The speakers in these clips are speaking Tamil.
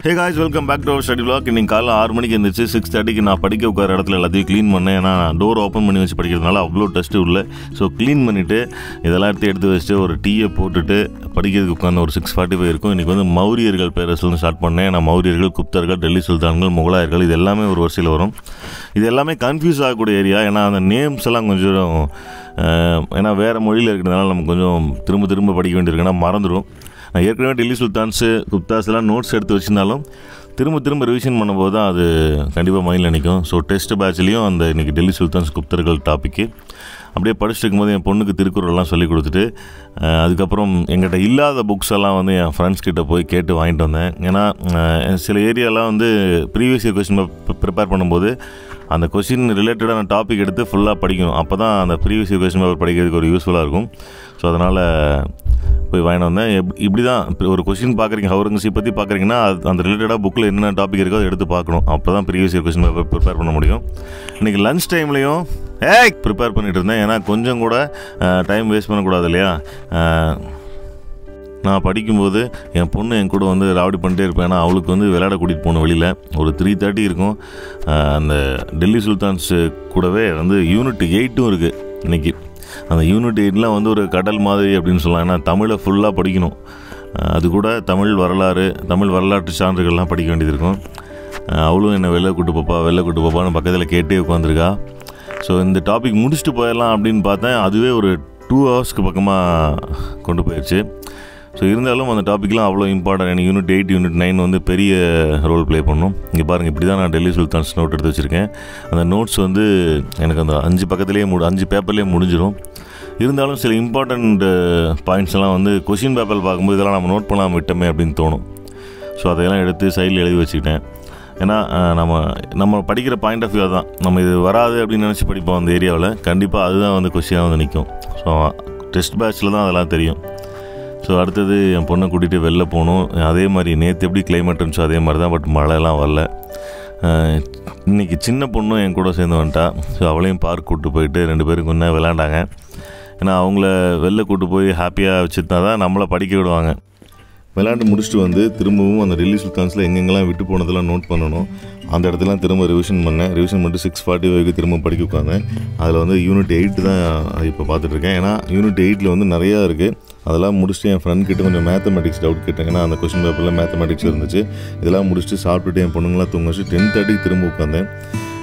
Hey guys, welcome back to our study vlog. இன்னைக்கு காலைல 6 மணிக்கு இருந்துச்சு. 6:30க்கு நான் படிக்க உட்கார இடத்துல எல்லாத்தையும் க்ளீன் பண்ணேன். ஏன்னா டோர் ஓப்பன் பண்ணி வச்சு படிக்கிறதுனால அவ்வளோ டஸ்ட்டு உள்ள. ஸோ க்ளீன் பண்ணிவிட்டு இதெல்லாம் எடுத்து வச்சுட்டு ஒரு டீயை போட்டுட்டு படிக்கிறதுக்கு உட்காந்து ஒரு 6:45 இருக்கும். இன்றைக்கி வந்து மௌரியர்கள் பேரரசுலேருந்து ஸ்டார்ட் பண்ணேன். நான் மௌரியர்கள், குப்தர்கள், டெல்லி சுல்தான்கள், முகலாயர்கள் இது எல்லாமே ஒரு வரிசையில் வரும். இது எல்லாமே கன்ஃபியூஸ் ஆகக்கூடிய ஏரியா. ஏன்னா அந்த நேம்ஸ் எல்லாம் கொஞ்சம் ஏன்னா வேறு மொழியில் இருக்கிறதுனால நமக்கு கொஞ்சம் திரும்ப படிக்க வேண்டியிருக்கு. ஏன்னா மறந்துடும். நான் ஏற்கனவே டெல்லி சுல்தான்ஸு, குப்தாஸ் எல்லாம் நோட்ஸ் எடுத்து வச்சுருந்தாலும் திரும்ப ரிவிஷன் பண்ணும்போது தான் அது கண்டிப்பாக மைண்டில் நிற்கும். ஸோ டெஸ்ட் பேட்ச்லேயும் அந்த இன்றைக்கி டெல்லி சுல்தான்ஸ், குப்தர்கள் டாப்பிக்கு அப்படியே படிச்சுட்டு இருக்கும்போது என் பொண்ணுக்கு திருக்குறள்லாம் சொல்லி கொடுத்துட்டு அதுக்கப்புறம் எங்கிட்ட இல்லாத புக்ஸ் எல்லாம் வந்து என் ஃப்ரெண்ட்ஸ் கிட்டே போய் கேட்டு வாங்கிட்டு வந்தேன். ஏன்னா சில ஏரியாலாம் வந்து ப்ரீவியஸ் இயர் கொஸ்டின் ப்ரிப்பேர் பண்ணும்போது அந்த கொஸ்டின் ரிலேட்டடான டாபிக் எடுத்து ஃபுல்லாக படிக்கணும். அப்போ தான் அந்த ப்ரீவியஸ் இயர் கொஸ்டின் பேப்பர் படிக்கிறதுக்கு ஒரு யூஸ்ஃபுல்லாக இருக்கும். ஸோ அதனால் போய் வாங்கிட்டு வந்தேன். இப்படி தான் ஒரு கொஸ்டின் பார்க்குறீங்க, அவுரங்கசீப் பற்றி பார்க்குறீங்கன்னா அந்த ரிலேட்டடாக புக்கில் என்னென்ன டாபிக் இருக்கோ அதை எடுத்து பார்க்கணும். அப்போ தான் previous year question paper prepare பண்ண முடியும். இன்றைக்கி லன்ச் டைம்லேயும் ப்ரிப்பேர் பண்ணிகிட்டு இருந்தேன். ஏன்னா கொஞ்சம் கூட டைம் வேஸ்ட் பண்ணக்கூடாது இல்லையா. நான் படிக்கும்போது என் பொண்ணு என் கூட வந்து ராவடி பண்ணிட்டே இருப்பேன். ஏன்னா அவளுக்கு வந்து விளையாட கூட்டிகிட்டு போகணும் வெளியில். ஒரு 3:30 இருக்கும். அந்த டெல்லி சுல்தான்ஸு கூடவே வந்து யூனிட் 8ம் இருக்குது இன்றைக்கி. அந்த யூனிட் 8லாம் வந்து ஒரு கடல் மாதிரி அப்படின்னு சொல்லலாம். ஏன்னா தமிழை ஃபுல்லாக படிக்கணும். அது கூட தமிழ் வரலாற்று சான்றுகள்லாம் படிக்க வேண்டியது இருக்கும். அவளும் என்னை வெளில கூட்டு போப்பான்னு பக்கத்தில் கேட்டே உட்காந்துருக்கா. ஸோ இந்த டாபிக் முடிச்சுட்டு போயிடலாம் அப்படின்னு பார்த்தேன். அதுவே ஒரு 2 ஹவர்ஸ்க்கு பக்கமாக கொண்டு போயிடுச்சு. ஸோ இருந்தாலும் அந்த டாப்பிக்லாம் அவ்வளோ இம்பார்ட்டன்ட். எனக்கு யூனிட் 8, யூனிட் 9 வந்து பெரிய ரோல் ப்ளே பண்ணும். இங்கே பாருங்கள், இப்படி தான் நான் டெல்லி சுல்தான்ஸ் நோட் எடுத்து வச்சுருக்கேன். அந்த நோட்ஸ் வந்து எனக்கு அந்த 5 பேப்பர்லேயே முடிஞ்சிடும். இருந்தாலும் சில இம்பார்ட்டண்ட் பாயிண்ட்ஸ் எல்லாம் வந்து கொஷின் பேப்பர் பார்க்கும்போது இதெல்லாம் நம்ம நோட் பண்ணாமல் விட்டோமே அப்படின்னு தோணும். ஸோ அதையெல்லாம் எடுத்து சைடில் எழுதி வச்சுக்கிட்டேன். ஏன்னா நம்ம படிக்கிற பாயிண்ட் ஆஃப் வியூ தான். நம்ம இது வராது அப்படின்னு நினச்சி படிப்போம் அந்த ஏரியாவில். கண்டிப்பாக அதுதான் வந்து கொஷினாக வந்து நிற்கும். ஸோ டெஸ்ட் பேட்சில் தான் அதெல்லாம் தெரியும். ஸோ அடுத்தது என் பொண்ணை கூட்டிகிட்டு வெளில போகணும். அதே மாதிரி நேற்று எப்படி கிளைமேட் இருந்துச்சோ அதே மாதிரி தான். பட் மழைலாம் வரல. இன்றைக்கி சின்ன பொண்ணும் என் கூட சேர்ந்து வந்துட்டா. ஸோ அவளையும் பார்க் கூப்பிட்டு போயிட்டு 2 பேரும் கொஞ்சம் விளையாண்டாங்க. ஏன்னா அவங்கள வெளில கூப்பிட்டு போய் ஹாப்பியாக வச்சுருந்தா தான் நம்மளை படிக்க விடுவாங்க. விளையாண்டு முடிச்சுட்டு வந்து திரும்பவும் அந்த டெல்லி சுல்தான்ஸில் எங்கெங்கெல்லாம் விட்டு போனதெல்லாம் நோட் பண்ணணும். அந்த இடத்துலாம் திரும்ப ரிவிஷன் பண்ணிட்டு 6:45 திரும்ப படிக்க உட்காந்தேன். அதில் வந்து யூனிட் 8 தான் இப்போ பார்த்துட்ருக்கேன். ஏன்னா யூனிட் 8ல் வந்து நிறையா இருக்குது. அதெல்லாம் முடிச்சுட்டு என் ஃப்ரெண்ட் கிட்ட கொஞ்சம் மேத்தமெட்டிக்ஸ் டவுட் கேட்டேன். ஏன்னா அந்த கொஸ்டின் பேப்பரில் மேத்தமெட்டிக்ஸ் இருந்துச்சு. இதெல்லாம் முடிச்சுட்டு சாப்பிட்டுட்டு என் பொண்ணுங்களாம் தூங்க வச்சு 10:30க்கு திரும்ப உட்காந்தேன்.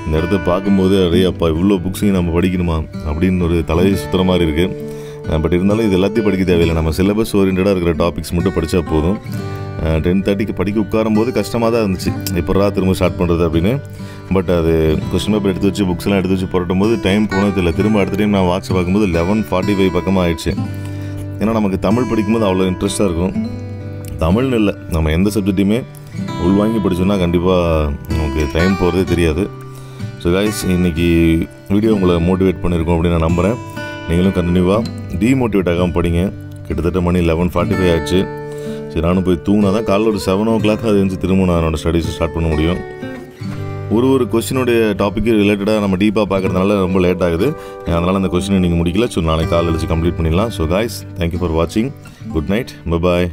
இந்த இடத்த பார்க்கும்போது அப்பா இவ்வளோ புக்ஸையும் நம்ம படிக்கணுமா அப்படின்னு ஒரு தலையை சுற்றுற மாதிரி இருக்குது. பட் இருந்தாலும் இது எல்லாத்தையும் படிக்க தேவையில்லை. நம்ம சிலபஸ் ஓரியன்டாக இருக்கிற டாபிக்ஸ் மட்டும் படித்தா போதும். 10:30க்கு படிக்க உட்காரும்போது கஷ்டமாக தான் இருந்துச்சு, எப்படா திரும்ப ஸ்டார்ட் பண்ணுறது அப்படின்னு. பட் அது கொஸ்டின் பேப்பர் எடுத்து வச்சு புக்ஸ்லாம் எடுத்து வச்சு புரட்டும் போது டைம் போனது இல்லை. திரும்ப அடுத்த டைம் நான் வாட்ச் பார்க்கும்போது 11:45 பக்கமாக ஆயிடுச்சு. ஏன்னா நமக்கு தமிழ் படிக்கும்போது அவ்வளோ இன்ட்ரெஸ்ட்டாக இருக்கும். தமிழ்னு இல்லை, நம்ம எந்த சப்ஜெக்டையுமே உள்வாங்கி படித்தோன்னா கண்டிப்பாக நமக்கு டைம் போகிறதே தெரியாது. ஸோ கைஸ், இன்றைக்கி வீடியோ உங்களை மோட்டிவேட் பண்ணியிருக்கோம் அப்படின்னு நான் நம்புகிறேன். நீங்களும் கண்டினியூவாக டீமோட்டிவேட் ஆகாமல் படிங்க. கிட்டத்தட்ட மணி 11:45 ஆகிடுச்சு. சரி, நானும் போய் தூங்கினா தான் காலைல ஒரு 7 o'clock அது எழுந்து திரும்ப நான் என்னோடய ஸ்டடீஸை ஸ்டார்ட் பண்ண முடியும். ஒரு கொஸ்டினுடைய டாப்பிக்கு ரிலேட்டடாக நம்ம டீப்பாக பார்க்குறதுனால ரொம்ப லேட் ஆகுது. அதனால் அந்த கொஸ்டினை நீங்கள் முடிக்கல. ஸோ நாளைக்கு காலையில் வச்சு கம்ப்ளீட் பண்ணிடலாம். ஸோ கைஸ், தேங்க்யூ ஃபார் வாட்சிங். Good night, bye bye.